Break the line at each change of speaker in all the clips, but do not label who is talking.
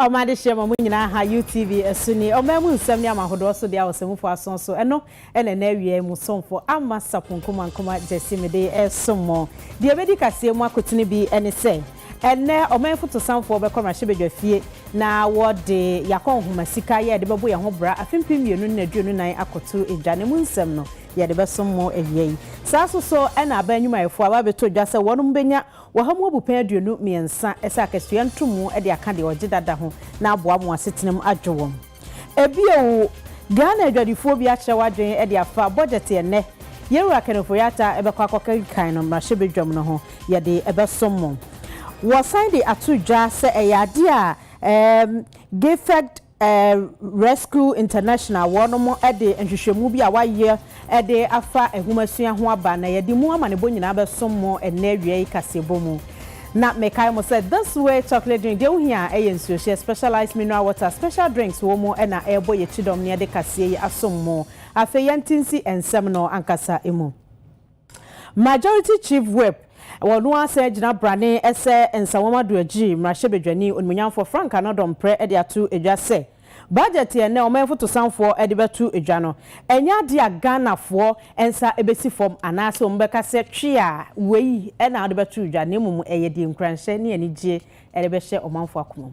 Amade shema mu nyina ha UTV esuni omamu nsem ni amahodo so dia osemufo ason so eno ene na wie mu somfo ama sapunkuma nkuma jesi Midday esomo de bedi kase mu akotini bi ene se ene omanfo to sanfo be koma hye na wode yakon homa sika ye de bebo ye ho bra afimpim mienu na aduonu nan akoto edwane mu nsem no ye de besomo ewiei saso so ena abanyumayefo aba beto dwa se wonum benya wahamu obupan aduonu miensa esa akesua ntumu e de aka de ogidada ho na aboa mu asetenam adwowom ebio Ghana adwadifo bi akye wadwen e de afa budget ye ne yewura kenofo yata ebekwa kokan no mrahye bedwam no ho ye de ebesomo was the atudwa se eyade a Gifted Rescue International wonomo ede nhwehwemu bi a waye ede afa ehumasua ho aba na yede mu ama ne bonyina besomo enawie kasebomu na mekai mo said this way chocolate drink dey here ayensuo share specialized mineral water special drinks wo mo na ebo ye chidom ne de kase asommo afeyantinsi ensem no ankasa emu majority chief whip wonu ase gina brane ese ensawoma doagi mrahye bedwani onmunyamfo Frank Anodom pre e de atu edwa se budget ye ne omanfo to sanfo e de betu edwa no enya de Ghana fo ensa ebesi fom anase ombeka se twe a wei e na de betu edwa ne mum eye de nkranhye ne anigye e de behye omanfo akonom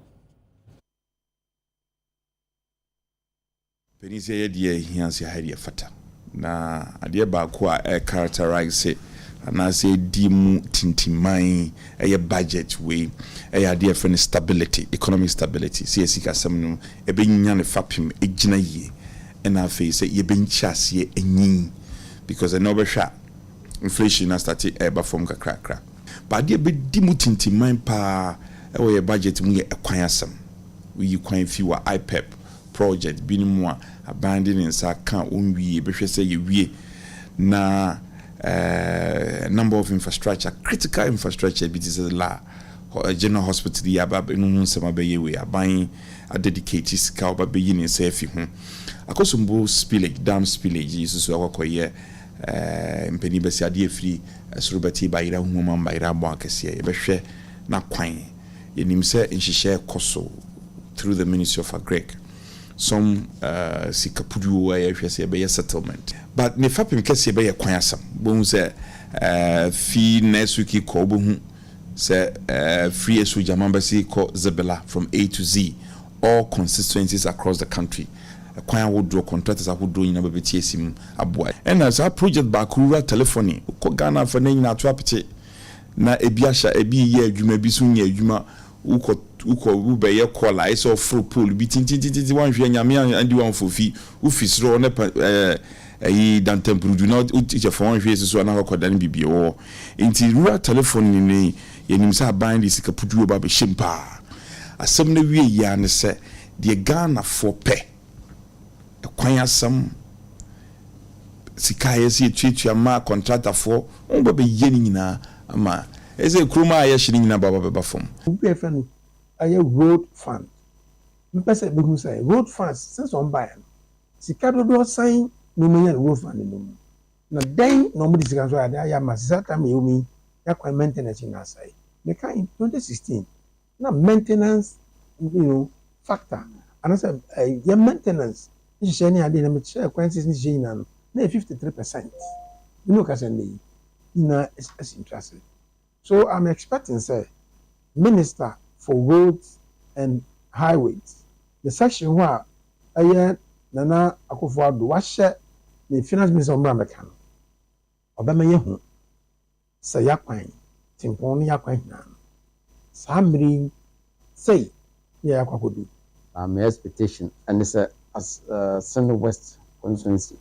penisi ye de hianse hade fata na ade ba ko a characterize anase di mu tintimai eye budget we eye ade friend stability economic stability CSC kasam no e benya ne fapim egina yie na afi se ye benchase enyin because no be hwa inflation na start e ba form kakra but ade be di mu tintimai pa e we budget mu ye ekwan asam we kwan fi wa IPEP project binimu a abandoning sa kan onwie be hwe se ye wie na number of infrastructure, critical infrastructure, it is a general hospital, the abab, no some abaye we are buying a dedicated scout by beginning safe. A cosumbo spillage, dam spillage, Jesus, our coyer, Penibas, idea free, as Roberti by a woman by Rabacasia, Beshe, not quine. In himself, and she share Koso through the Ministry of Agrek. Some sikapudu where you say be a settlement but ne fapim kese be kwan asam bon say fee next week ko bo hu say free esu jamambasi ko Zabela from A to Z all constituencies across the country kwan wo draw contractors wo do nyina be tiesim aboa and as a project back rural telephony ko Ghana for na nyina to apete na ebiasha ebi ye adwuma bi so nya adwuma uko be call I saw full pool bi tintintinti wan hwe nyame andi wan fofi ufisro ne yi dan tempuru na uche for wan hwe so na ko dan bibie wo inti rural telephone ni yenim sa ban di sika pudu ba be shimpa asem na wie ya ne se de Ghana for pe kwan asem sika yesi twetwa ma contractor for on ba be yeni nyina ama eze kruma ya shiri nyina baba be fom
a road fund. Me pese be hu say road funds since on buy. Sika do sign no me road fund no. Na den no mo disika so ada ya masisa time you me ya kwa maintenance na say. Me ka in 2016 na maintenance factor. And say ya maintenance is share ade na me share quantities ni share na no. Na 53%. You know ka say na is interested. So I'm expecting say minister for roads and highways. The section where Nana Akufo-Addo wahye the finance minister Omrameka no. Obama yehu say yakwan timpon yakwan na. Samri say ya yakwakodu.
My expectation and it's as Central West constituency.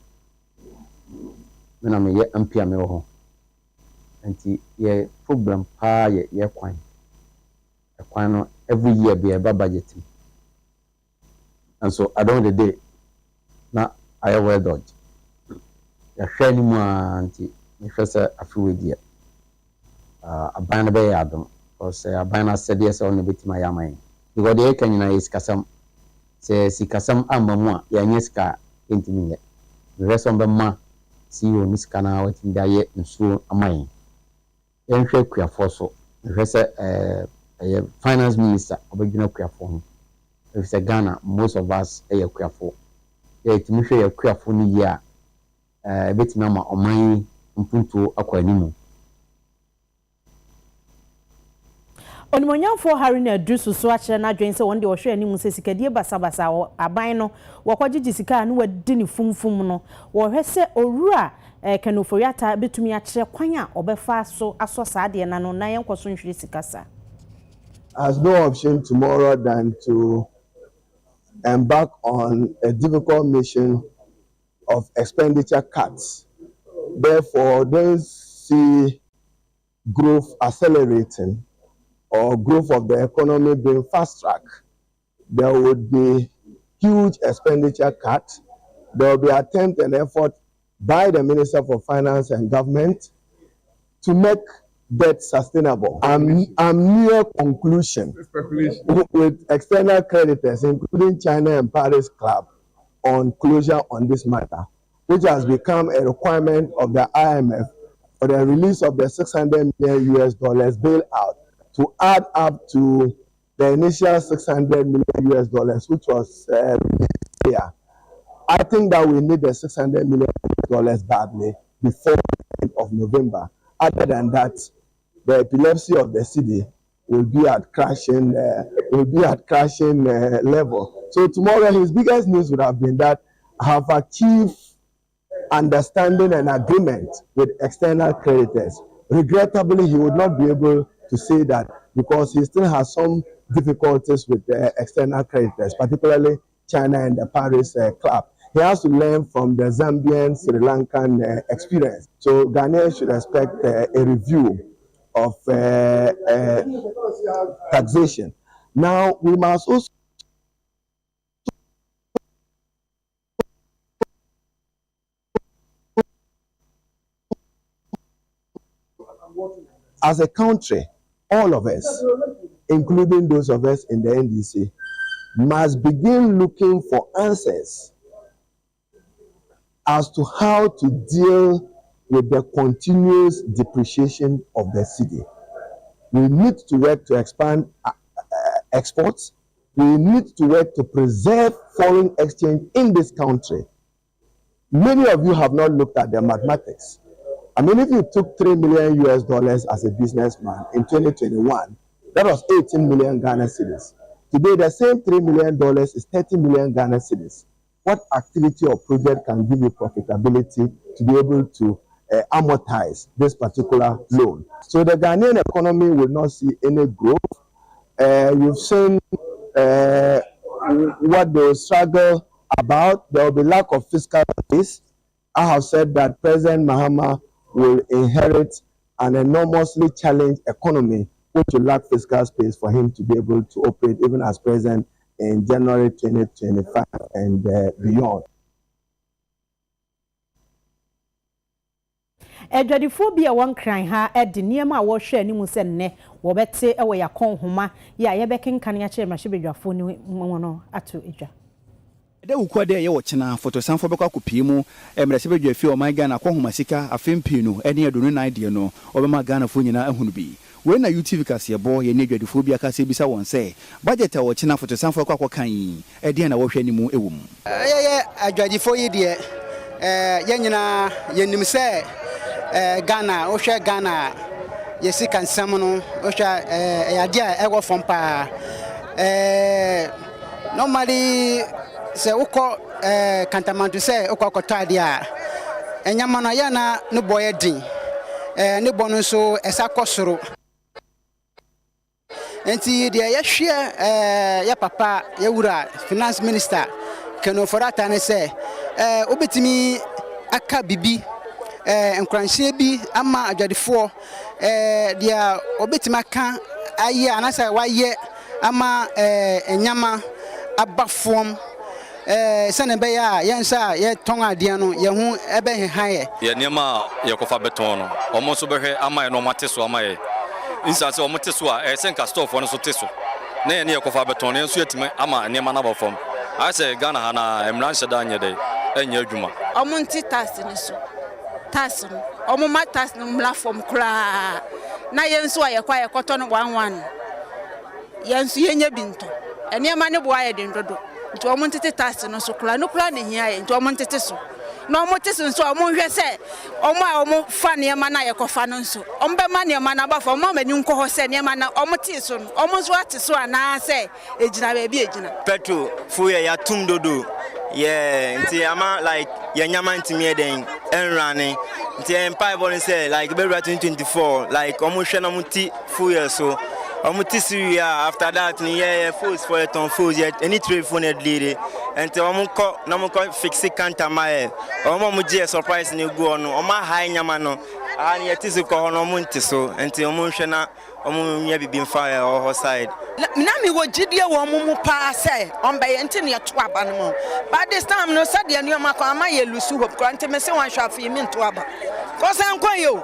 When I'm a MP am ho. Anti ye problem pa ye yakwan. Every year be a budgeting. And so I don't the day now I will dodge. Ya shani mu anti me hwese afiwe dia. Aban be yadom because aban said yes on betima yaman. Because the kan nyina is kasam say sikasam amamu a ya nyeska entimi ye. The rest of them ma see you miska na wetin da ye nso aman. Yen hwe kuafo so hwese finance minister obedwina kuafo ho If it's Ghana, most of us are careful. It means you're careful in the year. A bit number of money to acquire.
Onimonyamfo Harry na dusu so akyere na adwen se wonde wo hwe animu se sikadie basabasa aban no wakwagyegi sika no wadi ni fumfum no wo hwe se owura kanoforiata betumi akyere kwan a obefa so aso saade na no na yenkoso nhwiri sikasa
has no option tomorrow than to embark on a difficult mission of expenditure cuts. Therefore, they see growth accelerating or growth of the economy being fast-tracked. There would be huge expenditure cuts. There will be attempt and effort by the Minister for Finance and Government to make debt sustainable. I'm near conclusion with external creditors, including China and Paris Club, on closure on this matter, which has become a requirement of the IMF for the release of the $600 million bailout to add up to the initial $600 million, which was here. I think that we need the $600 million badly before the end of November. Other than that, the epilepsy of the city will be at crashing level. So tomorrow, his biggest news would have been that I have achieved understanding and agreement with external creditors. Regrettably, he would not be able to say that because he still has some difficulties with the external creditors, particularly China and the Paris Club. He has to learn from the Zambian, Sri Lankan experience. So Ghanaians should expect a review of taxation. Now, we must also as a country, all of us, including those of us in the NDC, must begin looking for answers as to how to deal with the continuous depreciation of the city. We need to work to expand exports. We need to work to preserve foreign exchange in this country. Many of you have not looked at the mathematics. I mean, if you took $3 million as a businessman in 2021, that was 18 million Ghana cedis. Today, the same $3 million is 30 million Ghana cedis. What activity or project can give you profitability to be able to amortize this particular loan? So the Ghanaian economy will not see any growth. You've seen what they will struggle about. There will be lack of fiscal space. I have said that President Mahama will inherit an enormously challenged economy which will lack fiscal space for him to be able to operate even as president in January 2025 and beyond.
Edwadifo bia won kran ha edi niema wo hwe animu se nne wo bete ewe yakon homa ya ye bekenkan ya kire mahebedwafo ni no ato edwa
de ukwa de ye wo kina fotosanfo bekwa kopie mu emrese bedwafi o man Ghana ko homa sika afempi no ene adonu nan de no obema Ghana fo nyina ahunu bi we na UTV kase bo ye ne edwadifo bia kase bisa won se budget a wo kina fotosanfo kwa kan e de na wo hwe animu ewum
ye adwadifo yi de ye nyina ye nim se Ghana, Osha Ghana, Yesi can summon Osha idea ego from pa. Normally, say Oko Cantamantu say Oko Cotadia, and Yamanayana no boy din, no bonuso as a cosro. And see the Yashia, ya papa, Yaura, finance minister, Kenoforata, and say, Obetimi Aka Bibi. Nkranhye bi ama adwadefo dia obetima kan aye anasa waye ama enyama abafom sene be ya yensa ye ton ade no ye hu ebe hehaye
ye niema ye kofa beton no omo so behwe ama no mateso ama ye insa se omo teso a senka store fo no so teso na ye ne ye kofa beton no enso yetime ama niema na bafom I say Ghana hana emranhye da anye de enya adwuma
omo nti tax ni so tax omo ma tax no platform kra na yenso aye kwa ye koto no 11 yenso yenye binto enema ne boa ye den dodo nti omo ntete tax no so kula no kula ne hia ye nti omo ntete so na omo tete so omo hwe se omo fa ne ma na ye kofa no so omo be ma ne ma na ba fa omo mani nko ho se ne ma na omo te so no omo so ate so ana se ejina ba bi ejina
petrol fu ye ya tum dodo yeah nti ama like ye nyama ntimi eden enrane nti empire ball say like be 2024 like omo hwe na muti fu ye so omuti Syria after that ni yeah force for ton force yet any trade phone lead and omo ko na mo ko fix counter my omo je surprise ni go no omo high nyama no an yet is ko no mo nti so enti omo hwe na omo nya bibi mfa o side
na mi wo gidie wo mo mu pa say on be enti ne to aba no mo but this time no said the new ma ko ama ye lusu hope ko enti me se wan hwa fi mi to aba ko san ko yo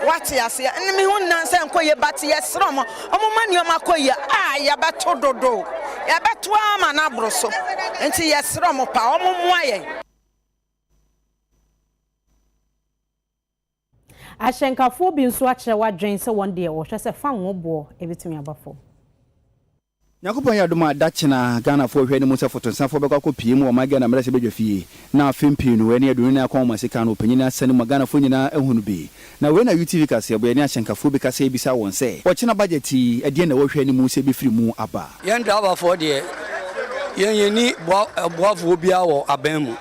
what ya say and me hu nan say ko ye bat ye srom omo mani o makoye ya beto dodo ya beto ama na broso enti ye srom pa omo moaye
Ashenkafo bi nso akere wadwen se won de wo hwe se fa wo bo ebetumi abafo
Yakupon ya duma dachina Ghana for hwe ni mu se fotonsanfo be kwakọ pie mu o ma Ghana mrese bedwa fie na afempi no eni adunu na akọ masika no panyin asane mu Ghana fo nyina ehunu bi na we na UTV kase bo eni Ashenkafo bi kase bisa won se o china budget ade na wo hwe ni mu se be firi mu aba
yen driver for de yen ni boafo bia wo aban mu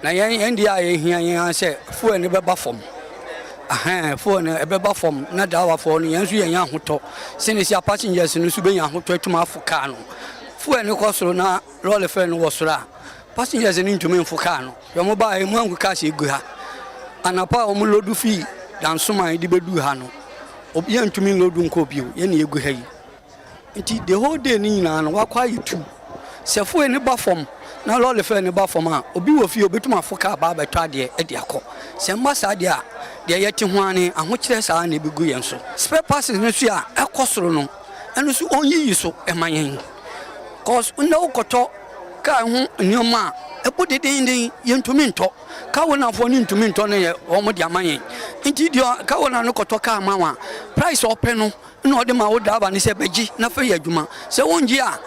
na yen dia ye hia yen se fo ni be ba fom phone ebeba form na dawa for no yanzu yan ahoto sinisi passengers no su be yan ahoto atuma afuka no phone ni kosoro na roll fe no wosoro passengers ni ntumi mfuka no yo mo ba e mu angu ka se gu ha anapa o mu lodu fi dan soma di bedu ha no obi yan ntumi lodu nko bio ye na egu ha yi nti the whole day ni na no wakwa yitu se phone ni ba form na roll fe ni ba form a obi wo fi obetuma afuka ba betwa de e de akọ se mbasa de a de yeti ho ane ahokyere saa na bigu yen so spare parts no so a ekosoro no eno so onyi so emayen cause unda ukoto ka ho nyoma ebode den yentumi nto ka wona fo ni ntumi nto ne wo mo de amayen nti dio ka wona no koto ka amawa price ope no na ode ma wo da ba ne se beji na fa ya adwuma se wonji a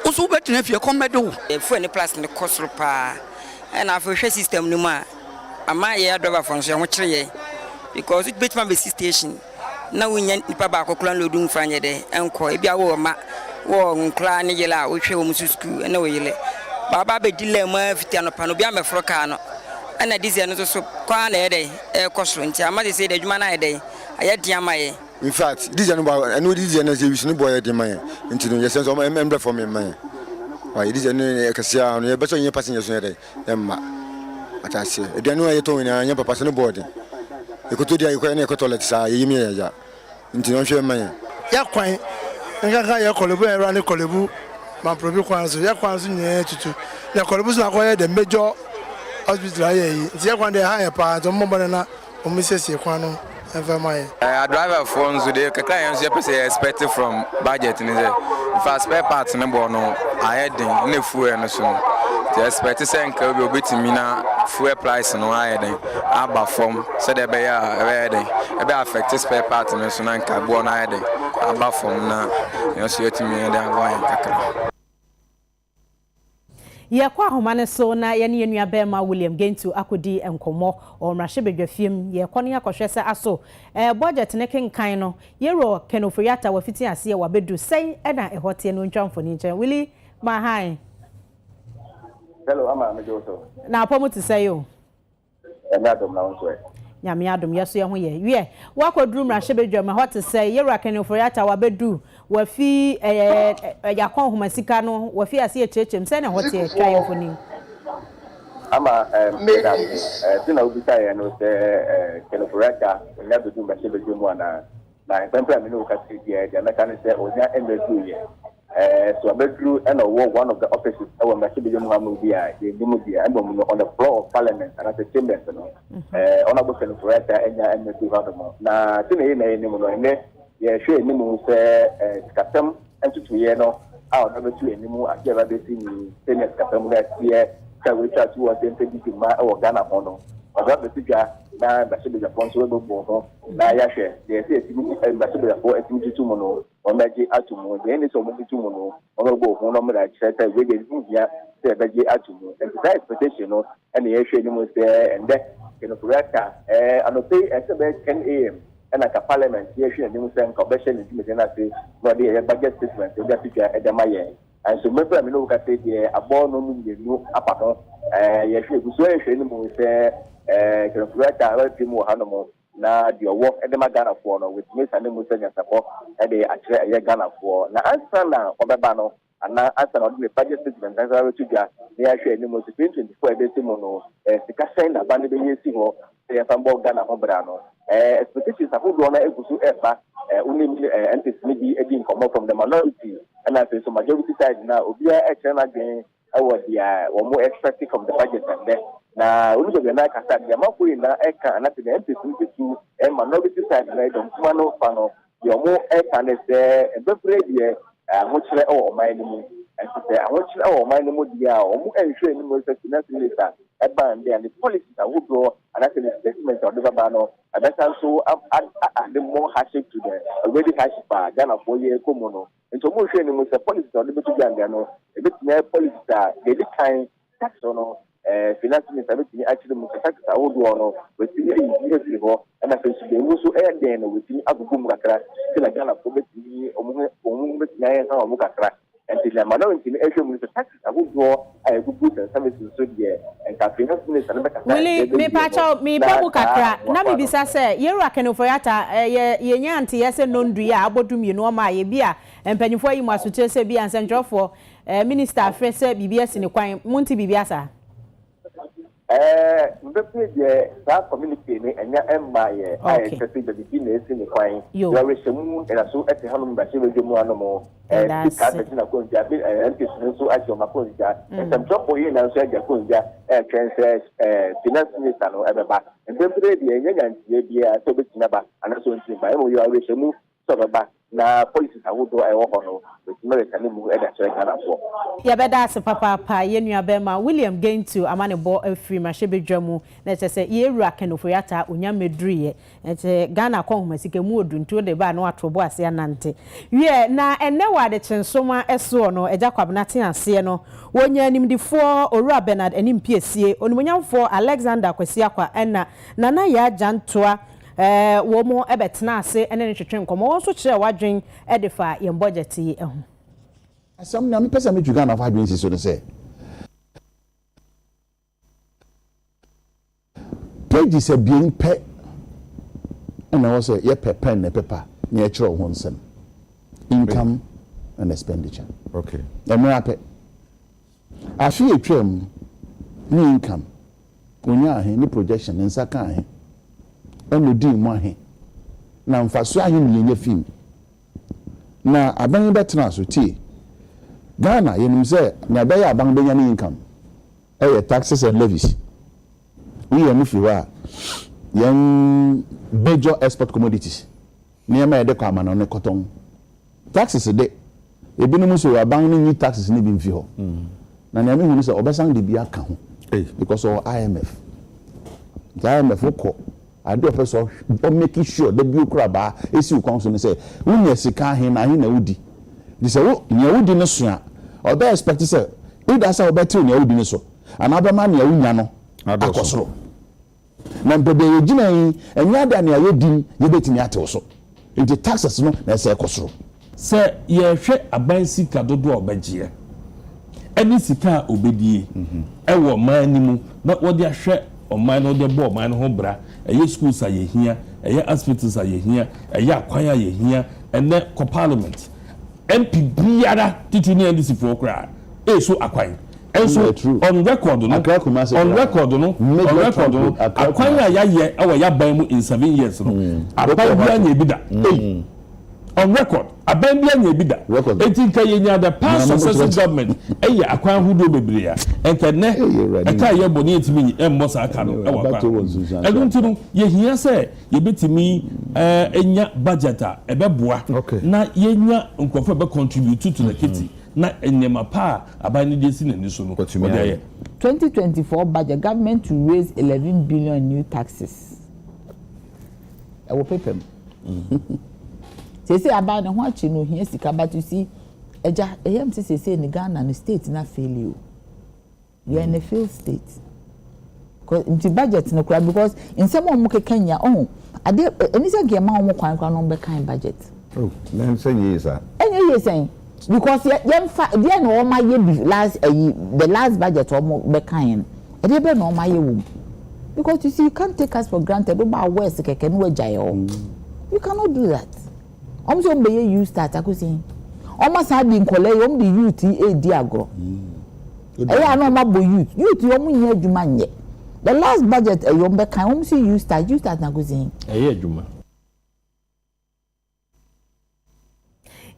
oso betena fie komedo
fu ni plus ni kosoro pa na fa hwe system no ma ama ye driver for so ho kire ye because it bet man be station na wonya nipa ba akokran lodu mfanye de enko e bia wo ma wo nkra ne yela wo hwe wo musu school na wo yele baba be dile ma fiti anopa no bia me fro ka no na dizia no so kwa na ede e kosoro nti ama de se de adwuma na ede aye dia maye
in fact dizia no ba no dizia na se wisu no boy de maye nti no yesen so member for me maye why dizia no e kasia no ye beso nye passengers no ede emma atase eduanu aye to nya nya papa se no board ekoto dia ekwa na ekoto let sa yimi ya nti no hwe man
ya kwan nga ya kolebu era ne kolebu ma probi kwanzo ya kwanzo nye tutu ya kolebu so akoye the major hospital ayi nti ya kwan de ha ya pa to mo bone na o misese kwan no ever my
driver phones de kaka yan so pese expect from budget ni say if I spare parts ne bo no ayedin na fuel no so the expect say nka obi obetimi na fuel price no ayedin aba from so de be ya ayedin e be affect spare part no so na nka bo na ayedin aba from na yo so yetimi de wan kakra
ye kwa homane so na ye ne nua be ma William Gentu akodi enkomo o mrahye bedwafiem ye kwone akohwe se aso budget ne kenkan no ye ro kenoforiata wafiti ase ye wabedu sei na ehote no ntwamfo ni nchen Willie ma hi
hello ama mejoso
na apomu ti sei o
nyadom na wonso
nyame adom yeso ye ho ye wakoduru mrahye bedwam hote sei ye ro kenoforiata wabedu wafi yakon homasika no wafi ase echechem se na hote twaye foni
ama tina ubita ya no se kenoforiata nya bedu mrahye bedwam ana na tempera me no kasi dia dia na kan se onya embedu ye so abedru and one of the offices our mrahye bedwam hamu bia de dimu dia and on the floor of parliament and at the chambers no honorable kenoforiata enya embedu hamu na tina ye na ye no ne ye hwe ni mu se skatem entutu ye no a ona betu enimu ake ba besi ni senior skatem na tie ka we chat wo se ntedi ma e wo Ghana ho no oga betu ja na Bashir Ponso Bobo, Nayashe, the Bashir for Etimono, or Magic Atumo, the end is of Mitumono, or Bobo, no matter said that we did India, the Magic Atumo, and that expectation, and the Asian was there, and that Kenofurata, and okay, at about 10 a.m. And like a parliament, the Asian News Convention is in but the budget statement, the future at the Mayan. And so, maybe I know that a born on the new apart. Yes, we say, Kenofurata, na the work at the Magana for with Miss and Musa support at the actual Ghana for. Now, answer now, Obabano, and now answer on the budget statement, as I was to get the actual Nimus 24 days, Simono, Sikasan, abandoning Simo, the Sambo Ghana Obrano. Expectations of who don't ever only anti-Smithie again come from the minority, and I say so majority side now, we are actually again. Or more expected from the budget and then. Now, we will not have the amount in the Eka and at the MPC and minority side, don't Fano, you're more Eka and say, and the prayer, much like all my name, and to say, I want you all my name, or more ensuring most of the and the policies that would go and that's an statement of the Babano, and that's also the more hardship to the already hardship, Ghana 4 year Komono. And so, more training with the policy of the Gangano, a bit more policy that they kind tax on financing everything actually most tax I would want with the years and I think they also air then with the Abu Mukra, till I Ghana for me or Mukra. And the minority in Asia with the taxes I would go, I would put the services so yeah, and finance and
me patch out me Babu Kakra, Nami Bisa say, Yera Kenoforiata, Yanti, yes, and non dria, about to me no my beer, and penny for you must say be and send for Minister Fresh BBS in the Quine, Monty Bibiasa.
That community and my I expected the beginners in the Quine. There is a moon and a so at the home by Silver and that's so as your Mapunja, and some job for you and said Yakunja, finance minister or ever back. And then today, the young and the so bit never, and also in by you are rich move sort of back. Now, policies I would do I offer with American move at Ghana for.
Yeah, but that's a papa, Yenu Bema, William gained to a man bought a free Mashabi Jamu, let's say, Yera Kenoforiata, Unyamedri, and Ghana Congress, mood into the bar no atrobas Yanante. Yeah, now and now the Chansoma Esono, a Jacob Natin and Sieno, when you're named the 4 or Bernard and MPSC, on when you're for Alexander Kwesiakwa and Nana Ya Jantua. Womo ebetna se ene ne twetwe nkomo won so kire wadwen edifa yen budget yi ehun
asam na me pesa me dwuga na wadwen si so ne se page se bien pe and I say ye pe pen ne paper ne kire ho nsem income and expenditure okay e me ape afi etwam ni income onya ahe ni projection nsa kan ahe eno di mo ahe na mfaso ahe milenye film na aban betena so tie Ghana yenim se na abaye aban benya ni income taxes and levies we am fi wa yen major export commodities niam e de kwa ma no koton taxes de ebinum so aban ni taxes ni bi mfi ho na niam hu se obesan de bi aka ho because of IMF ko I do person making sure the bureau ba esi ukwanso ne say wunya sika hin na hin na wudi di say wo nya wudi ne so a o be expect say we da say o be tell nya wudi ne so ana ba ma nya wunya no akosoro na mpebe yegina yin enya da ne ayedin ye betini atew so the taxes no na say akosoro
say ye hwe aban sika dodo obagie eni sika obedie ewo man ni mu na wo de ahwe oman no de bo oman no ho bra eye schools ayehia eye hospitals ayehia eye akwan ayehia ene ko parliament MP biara tituni ndc for kra so akwan enso on record no akwan ayaye awa ya ban mu in 7 years no aban bia nya ebida on record aban bia nya ebida etinka yenya the past successive government eye akwan hudo bebrea enkene eka ye boni etimi embosa aka no ewa kwa eduntu ye hia se ye betimi enya budgeta ebeboa na yenya nkofo be contribute to the kitty na enyema pa aban ni desi na niso no
2024 budget government to raise 11 billion new taxes wo pepem sese aba ne ho achi no hia sika but you see eja eham sese ne Ghana ne state na failure we are in a failed state because the budget no kura because in some of muke Kenya ade enisa ge ma omo kwan no be kan budget
then say yes sir
enye saying because them there no ma ye the last budget omo be kan e dey be no ma ye wo because you see you can't take us for granted about west keke no ajaye you cannot do that so be you start akusin almost had been collect the youth di agro I no ma bo youth you nya adwuma nye the last budget you be kan see you start na akusin
adwuma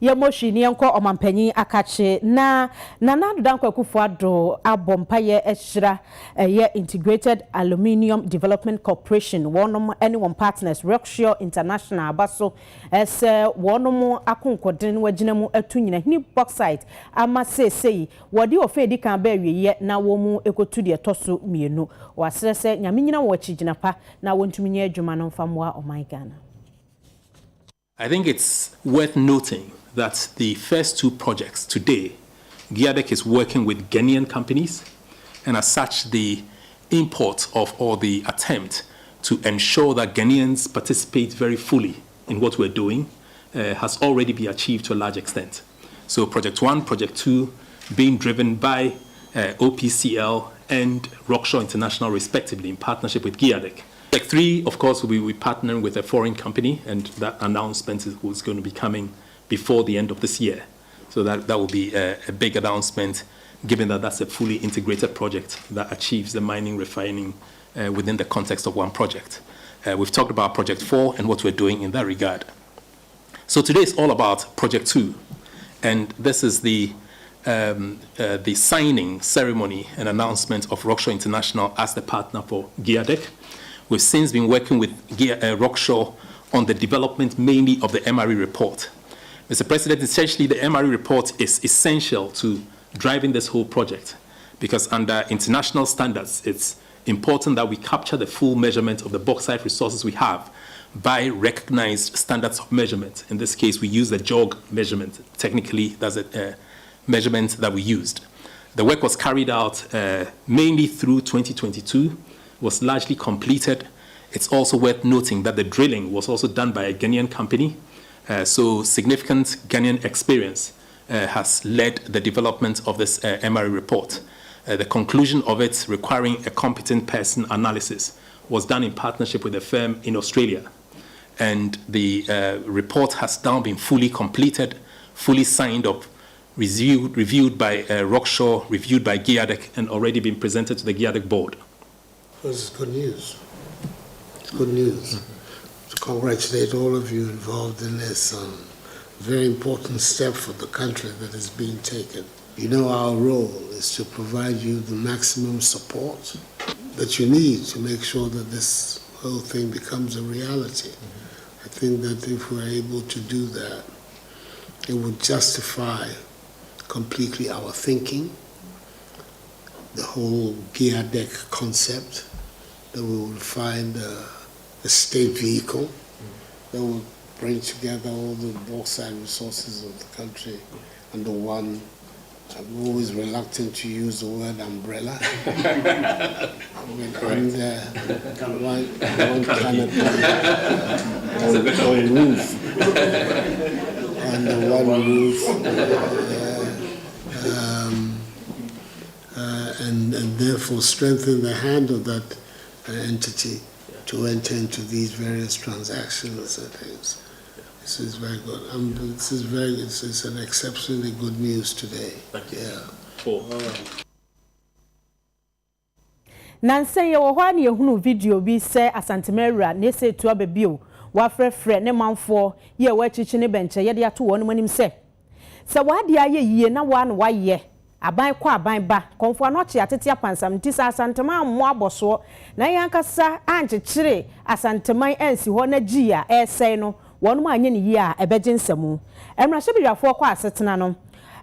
Yemoshi ni enko omampanyi akache na dan kwakufu ado abompaye ehira ye Integrated Aluminium Development Corporation wonom anyone partners Rockshore International abaso ese wonom akonkodin waginamu atunyina ni bauxite ama sesei wodi ofedi kan ba wiye na womu ekotu de toso mienu wasrese nyamenyina wo chijinapa na wontuminye adwuma no famwa Ghana.
I think it's worth noting that the first two projects today, Giadec is working with Ghanaian companies, and as such, the import of or the attempt to ensure that Ghanaians participate very fully in what we're doing has already been achieved to a large extent. So Project 1, Project 2 being driven by OPCL and Rockshore International respectively in partnership with Giadec. Project 3, of course, we'll be partnering with a foreign company, and that announcement is going to be coming before the end of this year. So that will be a big announcement, given that that's a fully integrated project that achieves the mining, refining within the context of one project. We've talked about Project 4 and what we're doing in that regard. So today is all about Project 2, and this is the signing ceremony and announcement of Rockshore International as the partner for Giadec. We've since been working with Rockshore on the development mainly of the MRE report. Mr. President, essentially the MRE report is essential to driving this whole project because under international standards, it's important that we capture the full measurement of the bauxite resources we have by recognized standards of measurement. In this case, we use the JOG measurement. Technically, that's a measurement that we used. The work was carried out mainly through 2022, was largely completed. It's also worth noting that the drilling was also done by a Ghanaian company. So significant Ghanaian experience has led the development of this MRE report. The conclusion of it requiring a competent person analysis was done in partnership with a firm in Australia. And the report has now been fully completed, fully signed up, reviewed by Rockshore, reviewed by Giadec, and already been presented to the Giadec board.
This is good news. It's good news. To congratulate all of you involved in this very important step for the country that is being taken. You know our role is to provide you the maximum support that you need to make sure that this whole thing becomes a reality. I think that if we're able to do that, it would justify completely our thinking, the whole Giadec concept, that we will find a state vehicle that will bring together all the bauxite resources of the country under one. I'm always reluctant to use the word umbrella. One canopy or roof. Under one roof. And therefore strengthen the hand of that entity to enter into these various transactions and things. This is very good. It's an exceptionally good news today.
Thank you.
Yeah. All right.
Nansen ye wo hwa ne ehunu video bi se asantemawura ne se tu ababio wa frefre ne manfo ye wa chichi ne benche ye de ato wonu manim se wade aye yie na wa no waye aban kwa aban ba konfo no che atete apansam ti sa asantema ammo aboso na yankasa anchechire asanteman ansi ho na gia esei no wonu ma anye ne yie a ebeje nsemu emrahye biwafo kwa asetena no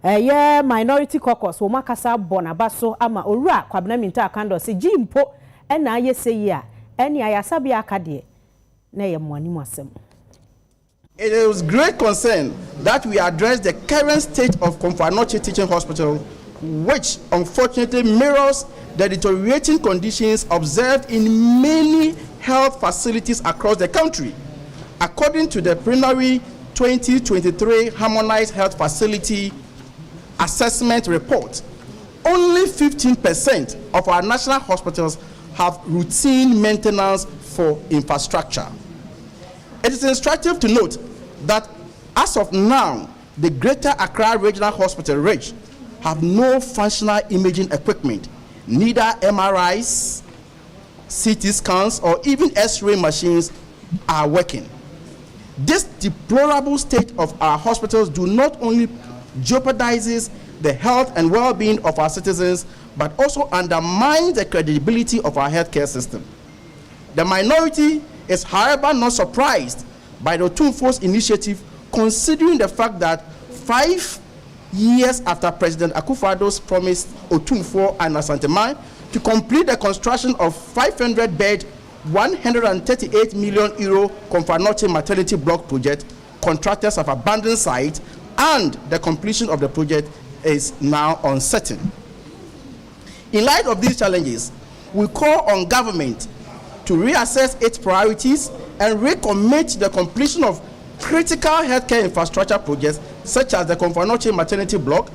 ye minority caucus wo makasa bona baso ama owura kwabena minta akando se jimpo ena aye seyi a eni ayasabia akade na ye mo animu asem.
It is great concern that we address the current state of Komfo-Anokye Teaching Hospital, which unfortunately mirrors the deteriorating conditions observed in many health facilities across the country. According to the preliminary 2023 Harmonized Health Facility Assessment Report, only 15% of our national hospitals have routine maintenance for infrastructure. It is instructive to note that as of now, the Greater Accra Regional Hospital (REG) have no functional imaging equipment, neither MRIs, CT scans, or even X-ray machines are working. This deplorable state of our hospitals do not only jeopardizes the health and well-being of our citizens, but also undermines the credibility of our healthcare system. The minority is, however, not surprised by the Otumfo's initiative, considering the fact that 5 years after President Akufo-Addo's promised Otumfo and Asante to complete the construction of 500-bed, 138 million euro Komfo-Anokye maternity block project, contractors have abandoned site, and the completion of the project is now uncertain. In light of these challenges, we call on government to reassess its priorities and recommit the completion of critical healthcare infrastructure projects such as the Komfo-Anokye maternity block,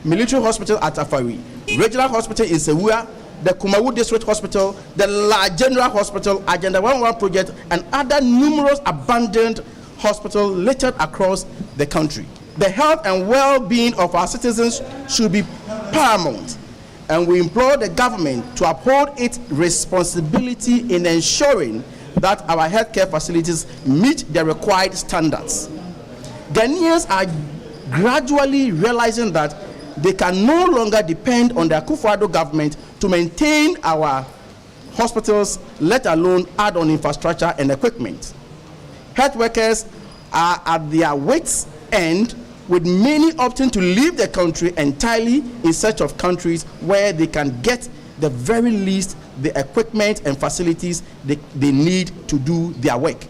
military hospital at Afari, regional hospital in Sewua, the Kumawu District Hospital, the La General Hospital, Agenda 11 project, and other numerous abandoned hospitals littered across the country. The health and well-being of our citizens should be paramount, and we implore the government to uphold its responsibility in ensuring that our healthcare facilities meet the required standards. Ghanaians are gradually realizing that they can no longer depend on the Akufo-Addo government to maintain our hospitals, let alone add on infrastructure and equipment. Health workers are at their wits' end, with many opting to leave the country entirely in search of countries where they can get the very least the equipment and facilities they need to do their work.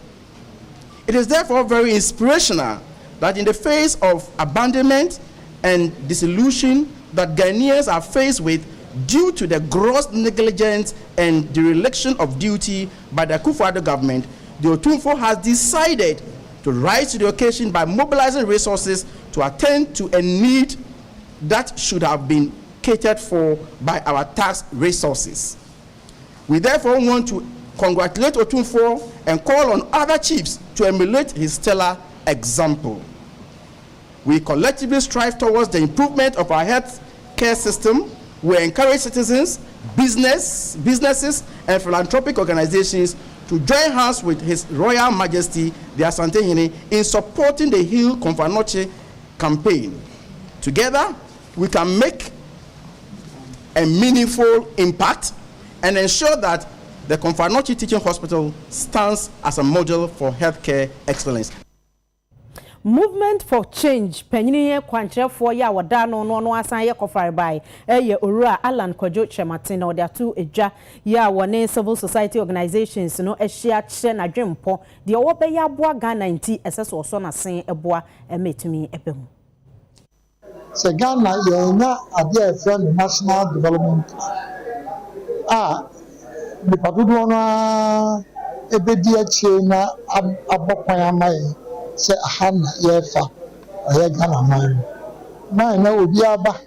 It is therefore very inspirational that in the face of abandonment and disillusion that Ghanaians are faced with due to the gross negligence and dereliction of duty by the Akufo-Addo government, the Otumfo has decided to rise to the occasion by mobilizing resources to attend to a need that should have been catered for by our tax resources. We therefore want to congratulate Otumfo and call on other chiefs to emulate his stellar example. We collectively strive towards the improvement of our health care system. We encourage citizens, businesses, and philanthropic organizations to join hands with His Royal Majesty, the Asante Hene, in supporting the Heal Komfo-Anokye campaign. Together, we can make a meaningful impact and ensure that the Komfo-Anokye Teaching Hospital stands as a model for healthcare excellence.
Movement for change penyini kwankyerefo ya wada no asan ye kofare bai eye Owura Alan Kojo Chematin na ode atu edwa ya wone civil society organizations no ehia kye na dwempo de wo be ya boa Ghana nti eseso so na sen eboa emetumi ebemu.
Se Ghana ye na ade efrem national development the padudo no ebedi achi na abokwan amaye se ahana yefa aye Ghana man na obi aba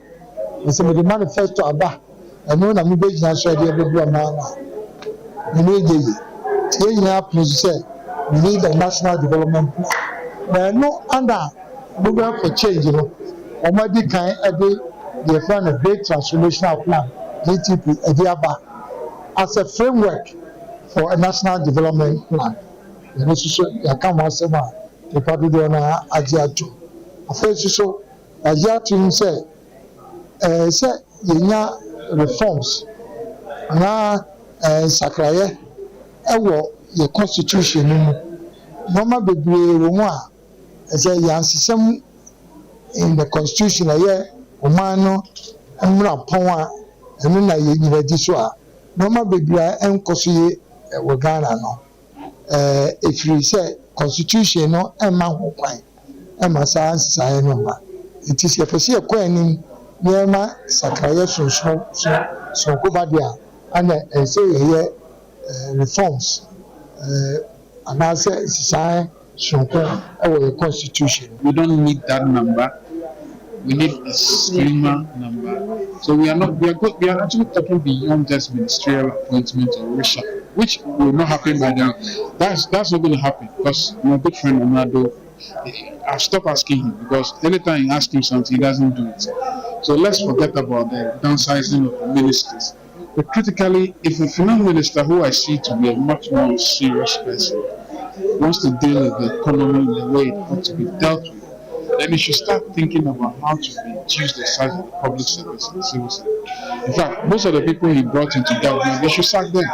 se me manifesto aba eno na me be gina so de bebu na me need say we need a national development plan no under movement for change no omadi kan ebe the plan of great transformational plan GTP ediaba as a framework for a national development plan. You so ya come on say the party do na ajiatu afesu so ajiatu say yenya reforms na sakraye ewo ye constitution mu normal bebre wo mu a say yansisem in the constitution aye omano emra pon a enu na ye nyina di so a normal bebre enkoso ye wo Ghana no if you say constitution no emma ho kwan emma science no ma it is if you kwan nim nyema sakraye so go badia and say reforms and I say society our constitution.
We don't need that number. We need a slimmer number. So we are actually talking beyond just ministerial appointment or reshuffle, which will not happen by then. That's not going to happen because my good friend Amado, I've stopped asking him because anytime you ask him something, he doesn't do it. So let's forget about the downsizing of the ministers. But critically, if a finance minister who I see to be a much more serious person wants to deal with the economy in the way it ought to be dealt with, then he should start thinking about how to reduce the size of the public service and the civil service. In fact, most of the people he brought into government, they should sack them.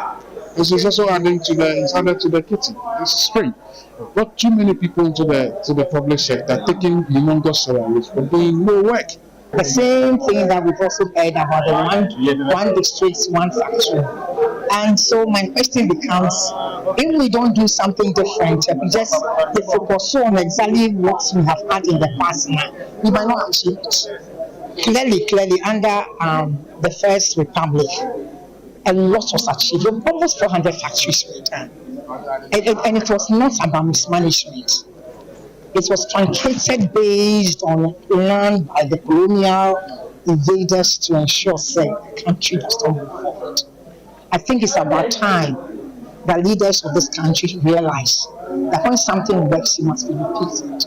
This is also added to the kitty. It's strange. Brought too many people into the public sector, taking humongous salaries for doing no work.
The same thing that we've also heard about the one district, one factory. And so my question becomes, if we don't do something different, we just focus on exactly what we have had in the past now, we might not achieve it. Clearly, under the First Republic, a lot was achieved. Almost 400 factories were done. And it was not about mismanagement. It was truncated based on land by the colonial invaders to ensure the country does not move forward. I think it's about time that leaders of this country realize that when something works, it must be repeated.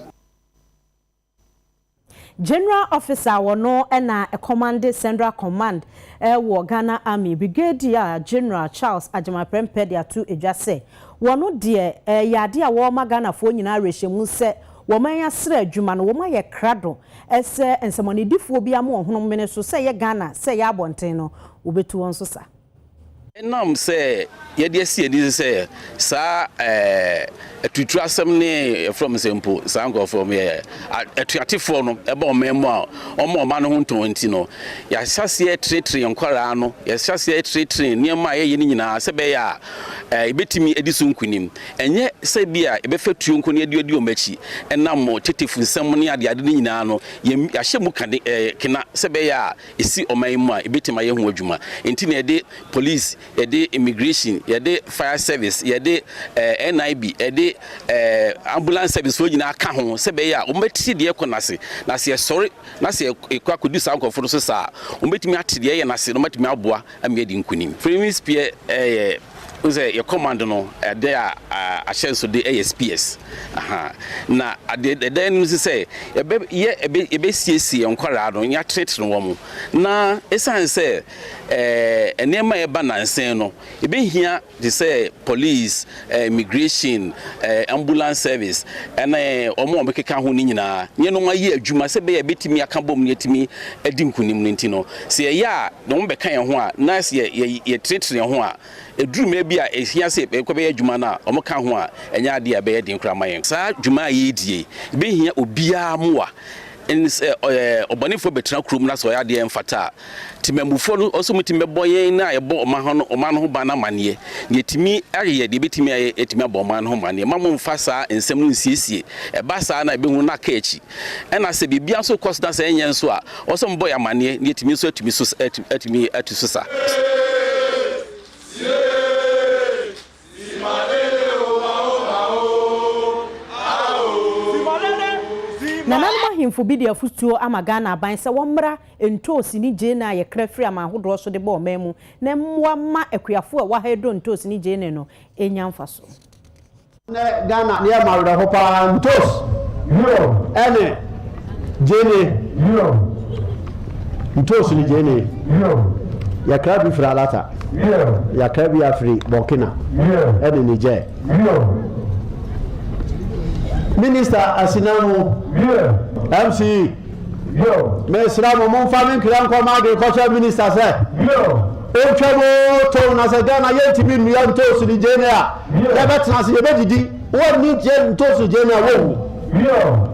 General Officer wono na a command Central Command wo Ghana Army Brigadier General Charles Ajamaprempeh dia tu edwase wono de yade a wo Ghana fo nyina rehwemu se wo man yasra adwuma no wo ma ye krado ese ensemonedifo bi am honhom mene so se ye Ghana se ye abonten no obetu won so sa
enam se ye de sie di se sa atutu asem ne from sempo sango from ye atuatifo no ebe omemu a oma no ho ntonti no ya hyase tretre nkwara no ya hyase tretre niam a ye ni nyina se be ya ebetimi edisu nkunim enye se bia ebefetu nkuni edi omachi enam tetefu nsem ne ade ade nyina no ya hye mu kina se be ya esi omanmu a ebetima ye ho adwuma enti na ede police yede immigration yede fire service yede NIB yede ambulance service wo nyina aka ho se be ya o meti de ekonase na se sorry na se ekwa kodu sa nkofo so sa o metimi atede ye na se no metimi aboa amedi nkunim free spear uze your command no there a chance to the ASPS na then you say ebe CC enkwara no nya treat no wo na esan say enema e ba nansen no ebe hia they say police immigration ambulance service and omo omekeka ho ni nyina nye no maye adwuma se be betimi aka bom ne timi adi nkunim no ntino se ya no mo beka ye ho a na se ye treat ye ho a eduru me bia ehia se ekwabe adwuma na omka ho a enya ade abe de nkra mayen sa adwuma ye die be hia obia moa en obonifo betra krom na so ya de mfata timamufo no oso mutime boyen na ebo oma no ho bana mane ne timi ayeye de betimi etimi aboma no ho mane mamu mfasa ensem no nsiesie e ba sa na be hu na ka echi ena se bibia so cost na se enyen so a oso mbo ya mane ne timi so atimi so atimi atuso sa
Nananma himfo bi de afutuo amagana aban se wommra entosi ni je na ye krafri ama hodo so de bo memu na mwa ma akuafo a wa hedo ntosi ni je ne no enya mfaso
na Ghana ne ma wura ho pa ntos yo ene je ne yo ntosi ni je ne yo ya krabi fralata yo ya krabi afri Burkina yo ene ni je yo Minister Asinamu MC yo me sramu mon famin kran ko agriculture minister say yo o twebo to na se Ghana yentimi nu ya to su ni je na ya betna se ye bedidi won ni je to su je na wo yo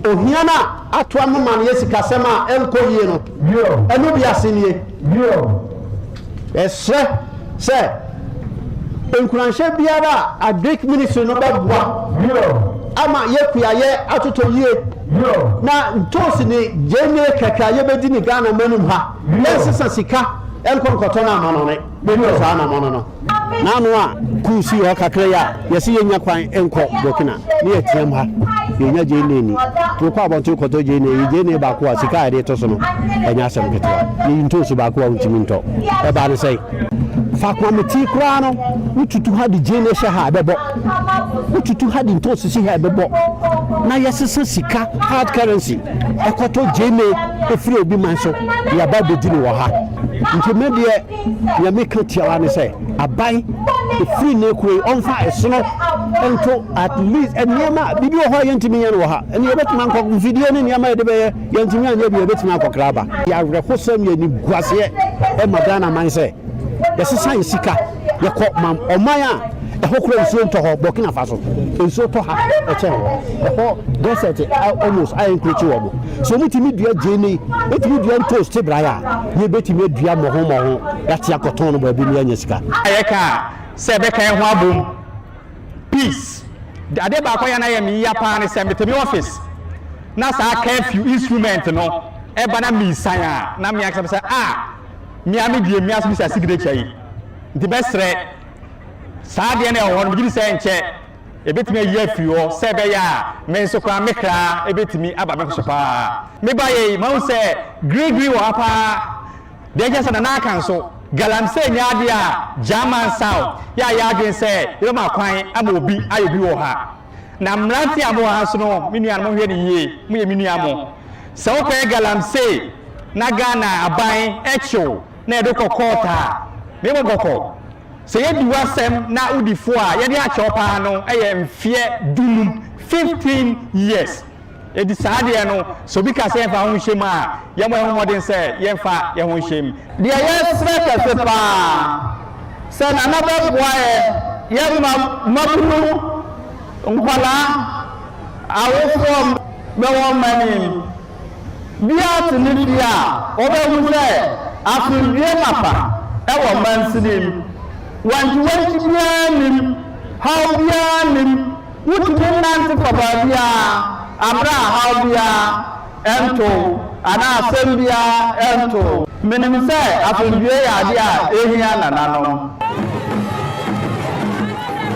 o hiana atwa mama ne sika sema enko yie no yo enu bi asenie yo esre se enkuranhye biara a Greek ministry no bɛboa ama yɛkua yɛ atotɔ yie na ntosi ne gyene kɛkɛ yɛbɛdi ne Ghana manum ha yɛnsesa sika ɛnkɔnkɔtɔ no ama no ne bɛtɔ saa na mɔno no naano a kuusi hɔ kakra yi a yɛsɛ yɛnya kwan nkɔ Burkina ne yɛtiam ha yɛnya gyene ni to kɔ abɔnto kɔtɔ gyene baako a sika a yɛde to so no ɛnya asɛm ketewa ne ntosi baako a wontumi ntɔ ɛbaa ne sɛ fa kwamiti koraa no wotutu ha de gyene hyɛ ha bɛbɔ wotutu ha de ntosi si ha bɛbɔ na yɛsesa sika hard currency ɛkɔtɔ gyene ɛfiri obi man so yɛaba bɛdi ne wɔ ha nti me deɛ yɛme ka tiawa ne sɛ aban ɛfiri ne kure ɔmfa ɛsono ɛnto at least nneɛma biribi wɔ hɔ a yɛntumi yɛ no wɔ ha ɛne yɛbɛtumi ankɔ mfidie ne nneɛma yɛde bɛyɛ yɛntumi anyɛ bi yɛbɛtumi akɔkra aba yɛawerɛhosɛm yɛni guaseɛ ɛma Ghana man sɛ yɛsesa yɛ sika yɛkɔ ma ɔman a ɛhɔ kura nsuo ntɔ hɔ Burkina Faso nsuo tɔ ha ɛkyɛn hɔ ɛhɔ desert almost ayɛ nkurukyi wɔ mo so mutumi dua gyene etumi dua ntoast braai a yɛbɛtumi adua mmɔho yɛate akɔtɔn no baabi ne yɛanya sika
ɛyɛ ka sɛ ɛbɛka yɛ ho abom peace ade baakɔ yɛ na yɛ meyiya paa ne sɛ metemi office na saa curfew instrument no ɛba na miisan a na meakasɛ sɛ mmea me die mmea so bi sɛ signature yi nti bɛsrɛ saa deɛ no ɛwɔ no megye sɛ nkyɛ ɛbɛtumi ayi afiri hɔ sɛ ɛbɛyɛ a me nso koraa me kraa ɛbɛtumi aba me so paa meba yɛi mahu sɛ grigri wɔ ha paa deɛ kyɛ sɛ nana aka nso galamsey nyɛ adeɛ a German South yɛ a yɛadwen sɛ yɛbɛma kwan ama obi ayɛ bi wɔ ha na mmerante a mowɔ ha so no me nua no mohwɛ ne yie moyɛ me nua mo sɛ wokɔyɛ galamsey na Ghana aban ɛkyew na yɛde kɔ kɔɔta a mebɔ bɔkɔ sɛ yɛdi wasɛm na wodifoɔ a yɛde akyɛw paa no ɛyɛ mfeɛ dunum 15 years ɛdi saa deɛ no sɛ obi ka sɛ yɛmfa ho nhyɛm a yɛmmɔ yɛn ho mmɔden sɛ yɛmfa yɛn ho nhyɛm deɛ yɛsrɛ kɛse paa sɛ nana bɛboa yɛ mmabunu nkwalaa awofoɔ bɛwɔ manim biara te ne fie a wɔbɛhu sɛ afenwie mapa ɛwɔ mansinim wanti biara nim haw biara nim wotumi nante kɔ baabiara amra haw biara ɛnto anaa asɛm biara ɛnto menim sɛ afenwie yɛ ade a ɛhia nananom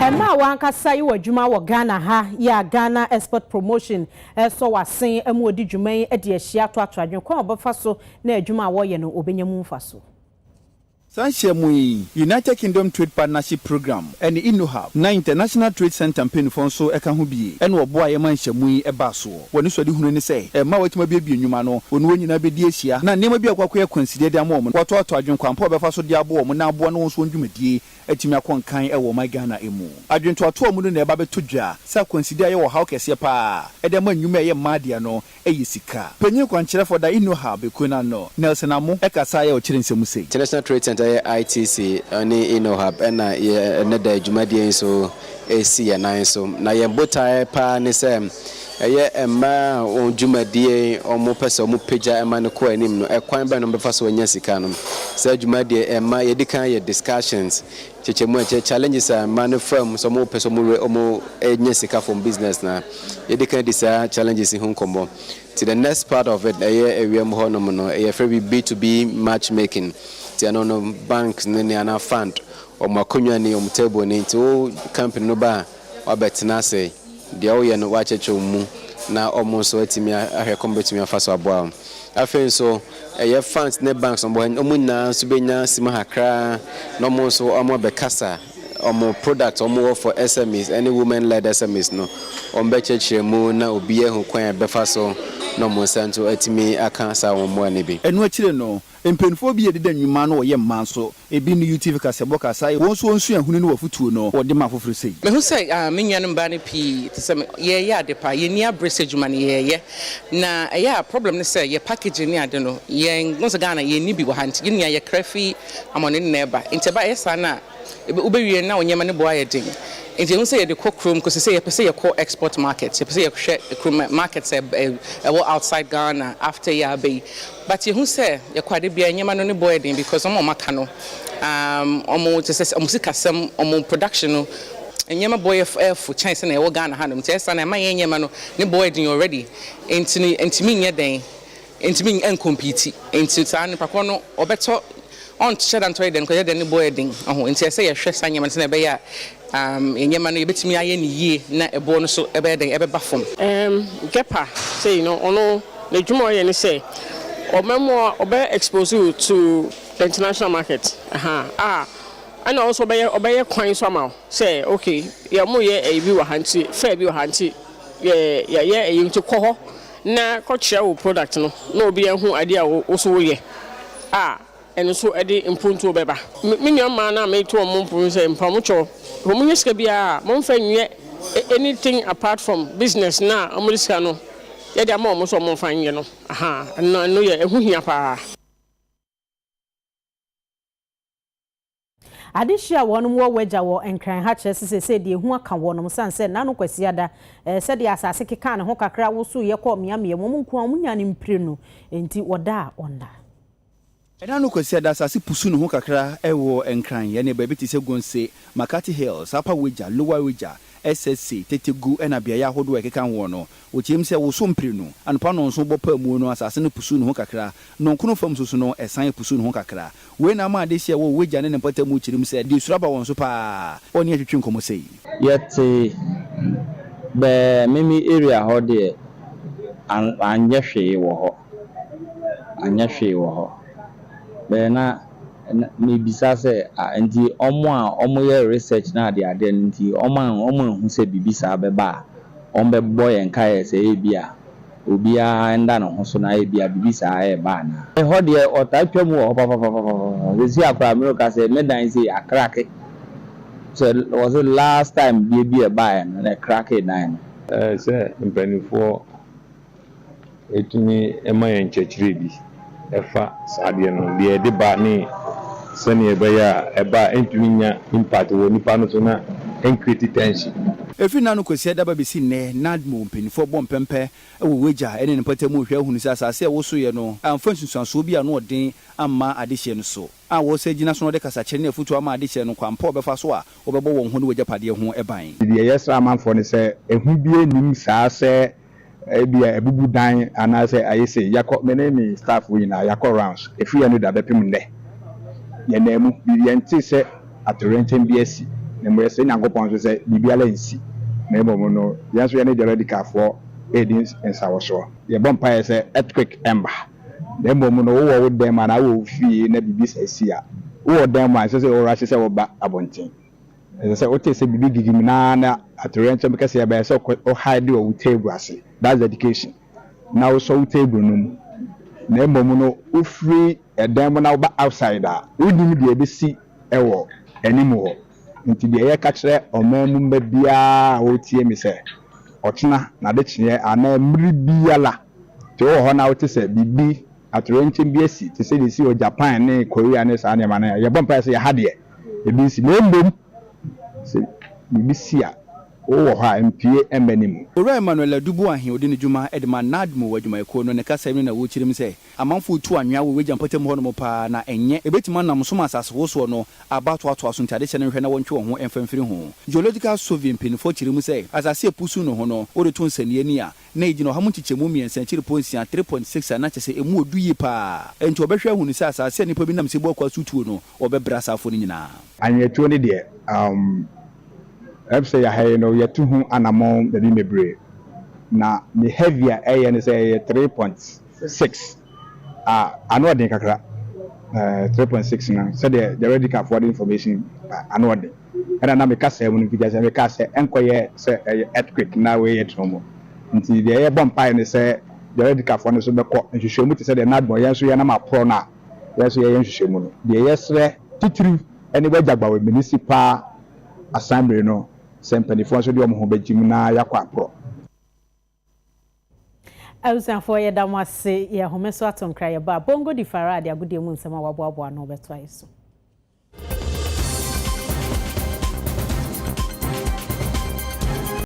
Emma wankasa yi wɔ dwuma wɔ Ghana ha ya Ghana Export Promotion so wasen emu odi dwuma yi de ahyia to adwen kwa obafa so na adwuma a wɔyɛ no obenya mu mfa so
Sanshemui United Kingdom Trade Partnership Program and Unauthorized na International Trade Center mpanyinfo nso eka ho bie ene oboa ye manhyemui eba so woni so de hunu ne se ma watima bia nnwuma no onu wonyina bedi ahia na nema bia kwakoye consider de amom wato ato adwenkwampa obefa so de abo na abo no nso ndwumadie atimi akonkan ewo my Ghana emu adwento ato mu no na eba beto dwa sa consider ye wo haw kese pa ede ma nnwuma ye madia no eyi sika panyin kwankyere for da Unauthorized bekuna no Nelson Amo ekasa ye o kire nsemu sei
International Trade Center ITC ani Unauthorized na ye Midday dwumadie so esi ye nan so na ye botae pa ne sem eye emma on dwumadie omo pese omo peja emma ne ko anim no ekwan ba no befa so anya sika no se dwumadie emma ye dikan ye discussions chechemu challenges are man from so mo pese omo anya sika from business na ye dikan disa challenges in Hong to the next part of it eye ewiem ho no no eye free B2B matchmaking ti no banks ne ana fund o makonwa ni o table ni to company no ba wabetena say de o ye no wacheche mu na omo so atimi ahwe kombetimi afaso aboa afen so eye funds ne banks on omo na so benya sima hakra no mo so omo bekasa omo product omo for SMEs any women led SMEs no ombecheche mu na obi ehu kwan befaso no mo santo atimi aka sa wo mo ani bi
enu akire no empenfo bi yedida nwuma no ye mman so ebi no UTV kasebo kasai won so onsu ahunu no wafutuo no wode ma foforo sei
me hu sei mennuanom ba ne pi tsem ye ade pa ye ni abrese dwuma ne ye na ya problem ne sei ye package ni ade no ye ngonso Ghana ye ni bi wo hanti ye ye krafi amone ne eba nteba esa na ubewie na onyema ne bo aye din enti hu sei ye de kokrom ko sei ye pese ye ko export market ye pese ye hwe market say outside Ghana after ya be but you say you quite be a nyama no boy because I'm maka no omo just omo sikasem omo production no enyema boy for chance na e wo Ghana hanum tesa na ma enyema no ne boy din already entimi nye den entimi compete enti sa ne pakọ no obeto on share dan toy den ko den ne boy din aho enti ese ye hwe sanyema ne be ya enyema no yebetimi aye ne yie na ebo no so ebe den ebe ba fom
gepa say no ono le dwuma ye ne say omemo obe expose you to the international market and also obey kwan somehow say okay ya mo ye e bi wa hanti fa bi wa hanti ye e yin to ko na ko kire wo product no na obi ehu ade a wo so wo ye and so ade impunto beba me nyama na me to mo mpun say mpamucho mo nyeska bia mo mfa nwie anything apart from business na amuriska no ye dia mo so mo mfa nwie no no ye ehu hia pa
adehia wonum wo waja wo enkran ha kyerɛ sɛ de hu aka wonum sanse na no kwasi ada sɛ de asase keka ne ho kakra wo so ye kɔ miamie mo nko a munya ne mpire no enti woda onda
ɛna no kwasi ada asase pusu ne ho kakra ɛwɔ enkran ye ne ba bi ti sɛ gonse Makati Hills upper wager lower wager SSC tetegu ena bia ya hodo ekeka ho no wochim se wo so mpire no anpa no nso bopa mu no asase ne pusu ne ho kakra no nkono fam susu no esan pusu ne ho kakra we na ma de hia wo wagya ne pata mu chirim se de suraba won so pa oni atwetwe nkomo sei
yete be mimi area ho de anya hwe wo ho be na me bisa se anti omo ye research na de ade nti omo hu se bibisa beba ombe boy enka ye se ebia obia nda no ho so na ebia bibisa e ba na e ho de otatwa mu ho papa we see akra me ka se Midday say akrake so was the last time bia ba na krake nine
se mpanifo etumi emayen chechire bi efa sade no de de ba ni sani ebeya eba entumi nya impact wo nipa no so na encreate tension
efi na no kwasi da ba besi ne nadmo mpanifo bom pempe ewo wagya ene ne pata mu hwa hunu asase wo so ye no amfa nsusuanso bi ano odin amma adehye no so a wo se gina so no de kasa kyere ne afutu ama adehye no kwampa obefa so a obebo won ho ne wagya pade ho eban
de yesra manfo ne se ehu bi enim saa se ebia ebubu dan ana se ayese yakọ menemi staff we na yakọ rounds efi ye no da bepem nde ye na emu bi yenti se atorenchen bi asi na mo yese nyagopon so se bibiala nsi na emo no yanso ye ne de radical for edins ensawoso ye bompa ye se earthquake ember na emo no wo dem na wo fi na bibi se asi a wo dem ma se o ra se wo ba abonten se o te se bibi gigimi na atorenchen be kase ye ba se o hide o table ase that's education now so table no na emo no o free edem na ba outside a udim de be si ewo animo nti de ye ka kire omamu mba bia o tie mi se ochina na de kire ana mri biala te o ho na o te se bibi atorenchen bi asi te se de si o Japan ne Korea ne sa ne ma na ye bompa se ya hade e bi si na mbom se bibi si a o ha mpie emanimu
ora Emmanuel Adubu ahe odi ne dwuma edema nadmo wadwuma eko no ne kasa mi na wo chirim se amanfo tu anwa wo wegya mpatam ho no pa na enye ebetima nam so masase wo so no abato ato aso ntade hye ne hwe na wontwe ho emfamfiri ho geological survey pinfo chirim se asase epusu no ho no o de to nsanie ni a na ejino ha munchichemu miensa chiri ponsia 3.6 na chese emu oduyi pa enti obehwe hu ni se asase nipa bi nam se bo kwa sutuo no obebra safo ni nyina
anyetuo ni de say ya no ya tuhu anamon the mebre na the heavier air say 3.6 anodin kakra 3.6 na so the radical for the information anodin and na me ka say mun video say me ka say enkoye say earthquake na we yet no nti the air bomb pie ne say the radical for no so be ko nhwehwemu te say the nadbo yan so ya na ma pro na yan so ya nhwehwemu no the yesre titiri ene bagagba we municipal assembly no sempani so de omo ho bagim na yakwa pro
Ausan for ye damase ye homeso atonkra ye ba bongo di farade agudie mu nsema waboabo no beto ayeso